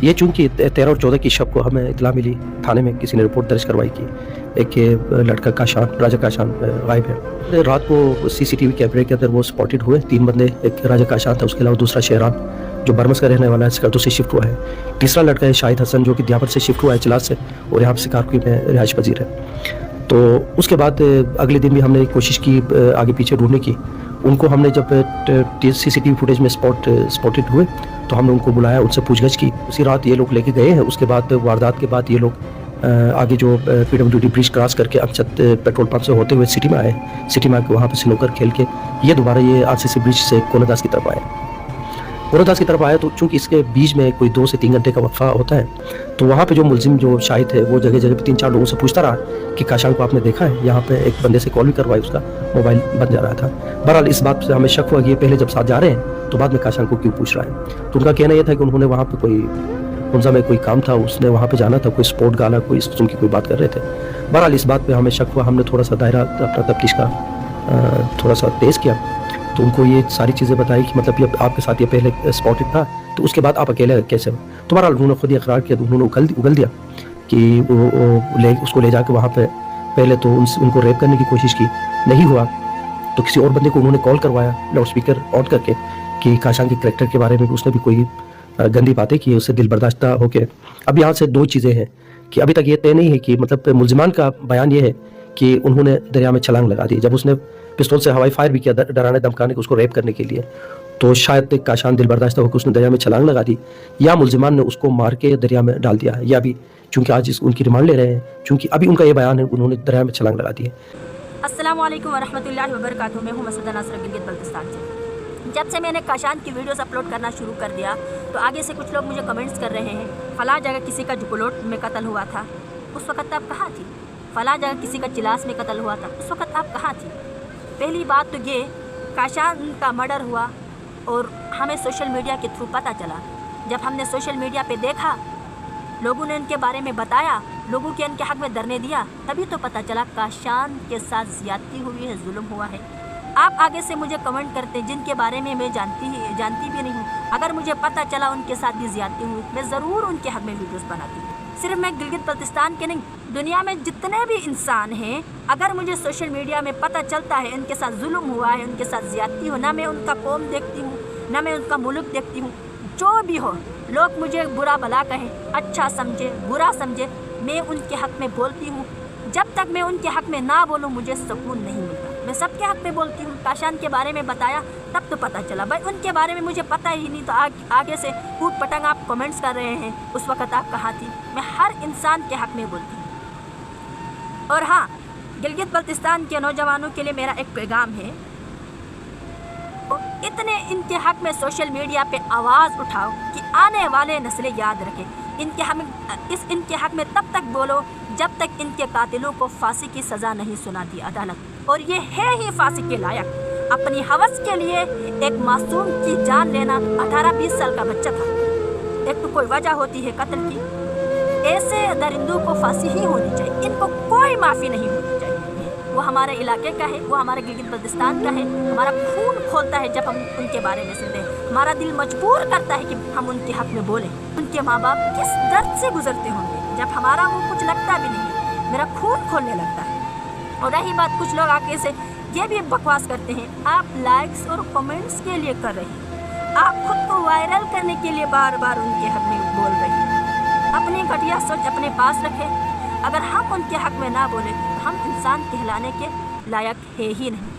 ये चूँकि 13 और 14 की शब को हमें इत्तला मिली, थाने में किसी ने रिपोर्ट दर्ज करवाई कि एक ये लड़का काशान, राजा काशान गायब है। रात को सीसीटीवी कैमरे के अंदर वो स्पॉटेड हुए 3 बंदे, एक राजा काशान था, उसके अलावा दूसरा शेरान जो बरमस का रहने वाला है, स्कर्दो से शिफ्ट हुआ है। तीसरा लड़का है शाहिद हसन जो कि दियाबर से शिफ्ट हुआ है, चिलास से, और यहाँ पर सिकारपुर में रिहाइश पजीर है। तो उसके बाद अगले दिन भी हमने कोशिश की आगे पीछे ढूंढने की। उनको हमने जब सीसीटीवी फुटेज में स्पॉटेड हुए तो हमने उनको बुलाया, उनसे पूछगछ की। उसी रात ये लोग लेके गए हैं। उसके बाद वारदात के बाद ये लोग आगे जो PWD ब्रिज क्रॉस करके अमचद पेट्रोल पंप से होते हुए सिटी में आए। सिटी में आके वहाँ पर स्नूकर खेल के ये दोबारा ये RCC ब्रिज से कोलादास की तरफ आए। कोलादास की तरफ आया तो चूंकि इसके बीच में कोई 2 से 3 घंटे का वक्फा होता है, तो वहाँ पे जो मुलजिम जो शाहिद है वो जगह जगह पे 3-4 लोगों से पूछता रहा कि काशान को आपने देखा है। यहाँ पे एक बंदे से कॉल भी करवाई, उसका मोबाइल बंद जा रहा था। बहरहाल इस बात से हमें शक हुआ कि ये पहले जब साथ जा रहे हैं तो बाद में काशान को क्यों पूछ रहा है। तो उनका कहना यह था कि उन्होंने वहाँ पे में कोई काम था, उसने वहाँ पे जाना था, कोई स्पोर्ट गाला कोई इस किस्म की कोई बात कर रहे थे। बहरहाल इस बात पे हमें शक हुआ, हमने थोड़ा सा दायरा अपना तफ्तीश का थोड़ा सा तेज़ किया। तो उनको ये सारी चीज़ें बताई कि मतलब ये आपके साथ ये पहले स्पॉटेड था, तो उसके बाद आप अकेले कैसे हो। तो बहरहाल उन्होंने खुद ही इकरार किया, तो उन्होंने उगल दिया कि उसको ले जाके वहाँ पे पहले तो उनको रेप करने की कोशिश की, नहीं हुआ तो किसी और बंदे को उन्होंने कॉल करवाया लाउड स्पीकर ऑन करके कि काशान के करैक्टर के बारे में उसने भी कोई गंदी बातें की, उससे दिल बर्दाश्ता होके। अब यहाँ से 2 चीज़ें हैं कि अभी तक ये तय नहीं है कि मतलब मुलजिमान का बयान ये है कि उन्होंने दरिया में छलांग लगा दी। जब उसने पिस्तौल से हवाई फायर भी किया डराने धमकाने को उसको रेप करने के लिए, तो शायद काशान दिल बर्दाश्ता होकर उसने दरिया में छलांग लगा दी, या मुलजिमान ने उसको मार के दरिया में डाल दिया, या भी चूँकि आज उनकी रिमांड ले रहे हैं, चूँकि अभी उनका ये बयान है उन्होंने दरिया में छलांग लगा दी है। अस्सलाम वालेकुम वरहमतुल्लाहि वबरकातुहू। मैं हूँ मसूदा नासर गिलगित बल्तिस्तान से। जब से मैंने काशान की वीडियोस अपलोड करना शुरू कर दिया तो आगे से कुछ लोग मुझे कमेंट्स कर रहे हैं, फ़लाँ जगह किसी का जुगलोट में कत्ल हुआ था, उस वक़्त आप कहाँ थी। फ़लाँ जगह किसी का चिलास में कत्ल हुआ था, उस वक़्त आप कहाँ थी। पहली बात तो ये, काशान का मर्डर हुआ और हमें सोशल मीडिया के थ्रू पता चला। जब हमने सोशल मीडिया पे देखा, लोगों ने इनके बारे में बताया, लोगों के इनके हक़ में धरने दिया, तभी तो पता चला काशान के साथ ज़्यादती हुई है, जुल्म हुआ है। आप आगे से मुझे कमेंट करते जिनके बारे में मैं जानती भी नहीं हूँ, अगर मुझे पता चला उनके साथ भी ज़्यादती हुई, मैं ज़रूर उनके हक़ में वीडियोस बनाती हूँ। सिर्फ मैं गिलगित बल्तिस्तान के नहीं, दुनिया में जितने भी इंसान हैं, अगर मुझे सोशल मीडिया में पता चलता है इनके साथ जुल्म हुआ है, उनके साथ ज़्यादती हो, ना मैं उनका कौम देखती हूँ, ना मैं उनका मुल्क देखती हूँ, जो भी हो, लोग मुझे बुरा भला कहें, अच्छा समझे, बुरा समझे, मैं उनके हक़ में बोलती हूँ। जब तक मैं उनके हक़ में ना बोलूँ मुझे सुकून नहीं मिलता। मैं सबके हक़ में बोलती हूँ। काशान के बारे में बताया तब तो पता चला, भाई उनके बारे में मुझे पता ही नहीं, तो आगे से कूद पटंग आप कमेंट्स कर रहे हैं, उस वक़्त आप कहाँ थी। मैं हर इंसान के हक़ में बोलती हूँ। और हाँ, गिलगित बल्तिस्तान के नौजवानों के लिए मेरा एक पैगाम है, इतने इनके हक़ में सोशल मीडिया पे आवाज़ उठाओ कि आने वाले नस्लें याद रखें। इनके हक़ में तब तक बोलो जब तक इनके कातिलों को फांसी की सज़ा नहीं सुनाती अदालत, और ये है ही फांसी के लायक। अपनी हवस के लिए एक मासूम की जान लेना, 18-20 साल का बच्चा था, एक तो कोई वजह होती है कत्ल की। ऐसे दरिंदों को फांसी ही होनी चाहिए, इनको कोई माफ़ी नहीं होनी चाहिए। वो हमारे इलाके का है, वो हमारे गिलगित बल्तिस्तान का है। हमारा खून खोलता है जब हम उनके बारे में सुनते हैं, हमारा दिल मजबूर करता है कि हम उनके हक़ में बोलें। उनके माँ बाप किस दर्द से गुजरते होंगे जब हमारा वो कुछ लगता भी नहीं है, मेरा खून खोलने लगता है। और रही बात, कुछ लोग आके से ये भी बकवास करते हैं, आप लाइक्स और कमेंट्स के लिए कर रहे हैं, आप खुद को वायरल करने के लिए बार बार उनके हक़ में बोल रहे हैं। अपनी घटिया सोच अपने पास रखें। अगर हम उनके हक़ में ना बोले तो हम इंसान कहलाने के लायक है ही नहीं।